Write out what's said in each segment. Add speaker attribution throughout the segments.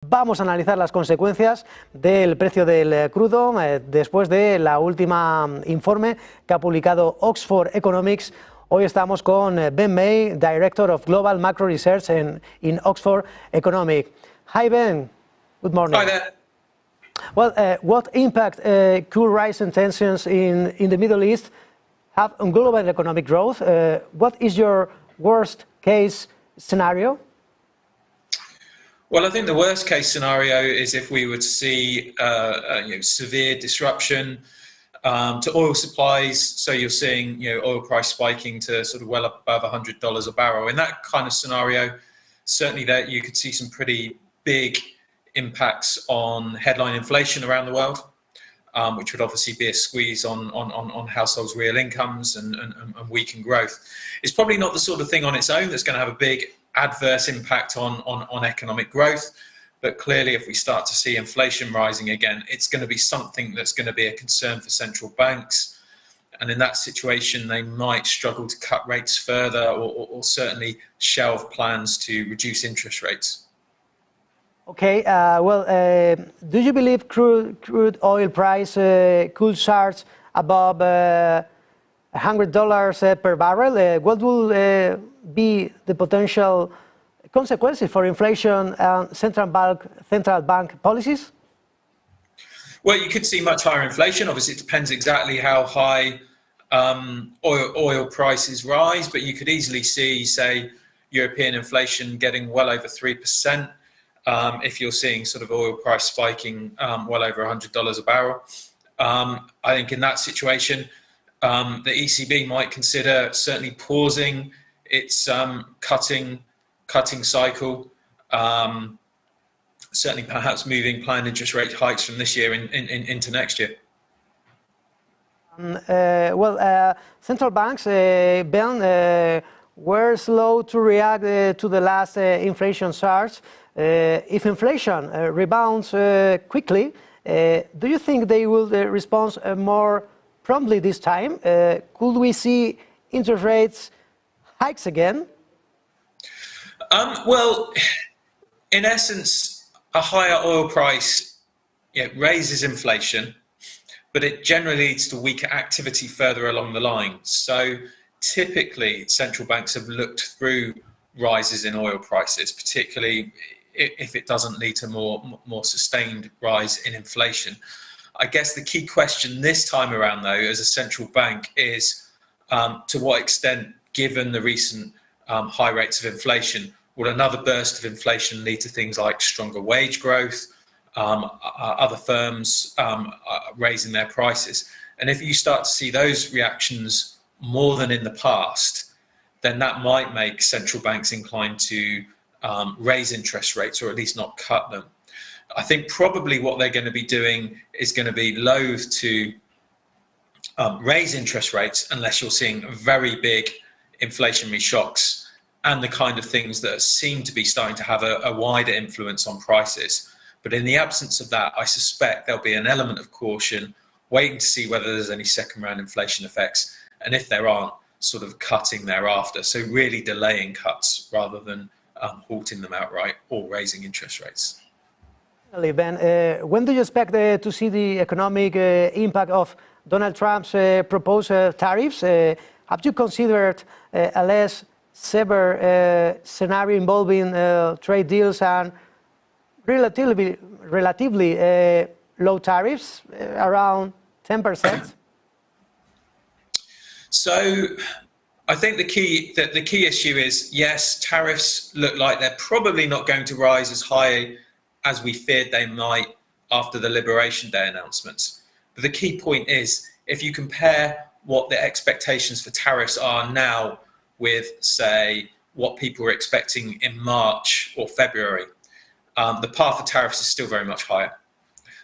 Speaker 1: Vamos a analizar las consecuencias del precio del crudo después de la última informe que ha publicado Oxford Economics. Hoy estamos con Ben May, Director of Global Macro Research in Oxford Economics. Hi Ben, good morning.
Speaker 2: Hi there.
Speaker 1: Well, what impact could rising tensions in the Middle East have on global economic growth? What is your worst case scenario?
Speaker 2: Well, I think the worst case scenario is if we were to see severe disruption to oil supplies. So you're seeing oil price spiking to sort of well up above $100 a barrel. In that kind of scenario, certainly that you could see some pretty big impacts on headline inflation around the world, which would obviously be a squeeze on households' real incomes and weaken growth. It's probably not the sort of thing on its own that's going to have a big adverse impact on economic growth, but clearly if we start to see inflation rising again, it's going to be something that's going to be a concern for central banks, and in that situation they might struggle to cut rates further or certainly shelve plans to reduce interest rates.
Speaker 1: Okay, do you believe crude oil price could surge above $100 per barrel? What will be the potential consequences for inflation and central bank policies?
Speaker 2: Well, you could see much higher inflation. Obviously, it depends exactly how high oil prices rise, but you could easily see, say, European inflation getting well over 3%. If you're seeing sort of oil price spiking well over $100 a barrel. I think in that situation, the ECB might consider certainly pausing its cutting cycle, certainly perhaps moving planned interest rate hikes from this year into next year.
Speaker 1: Central banks, Ben, were slow to react to the last inflation surge. If inflation rebounds quickly, do you think they will respond more promptly this time? Could we see interest rates hikes again?
Speaker 2: Well, in essence, a higher oil price raises inflation, but it generally leads to weaker activity further along the line. So typically, central banks have looked through rises in oil prices, particularly if it doesn't lead to more sustained rise in inflation. I guess the key question this time around, though, as a central bank is to what extent, given the recent high rates of inflation, will another burst of inflation lead to things like stronger wage growth, other firms raising their prices? And if you start to see those reactions more than in the past, then that might make central banks inclined to raise interest rates, or at least not cut them. I think probably what they're going to be doing is going to be loath to raise interest rates unless you're seeing very big inflationary shocks and the kind of things that seem to be starting to have a wider influence on prices. But in the absence of that, I suspect there'll be an element of caution, waiting to see whether there's any second round inflation effects, and if there aren't, sort of cutting thereafter. So really delaying cuts rather than halting them outright or raising interest rates.
Speaker 1: Ben, when do you expect to see the economic impact of Donald Trump's proposed tariffs? Have you considered a less severe scenario involving trade deals and relatively low tariffs, around 10%?
Speaker 2: So I think the key issue is, yes, tariffs look like they're probably not going to rise as high as we feared they might after the Liberation Day announcements. But the key point is, if you compare what the expectations for tariffs are now with, say, what people were expecting in March or February, the path of tariffs is still very much higher.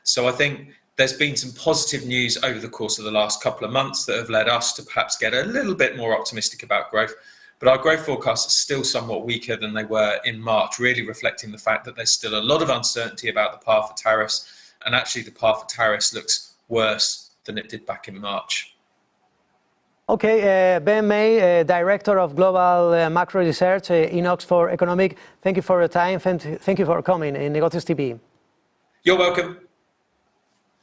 Speaker 2: So I think there's been some positive news over the course of the last couple of months that have led us to perhaps get a little bit more optimistic about growth. But our growth forecasts are still somewhat weaker than they were in March, really reflecting the fact that there's still a lot of uncertainty about the path of tariffs. And actually the path of tariffs looks worse than it did back in March.
Speaker 1: Okay, Ben May, Director of Global Macro Research in Oxford Economic. Thank you for your time. Thank you for coming in Negocios TV.
Speaker 2: You're welcome.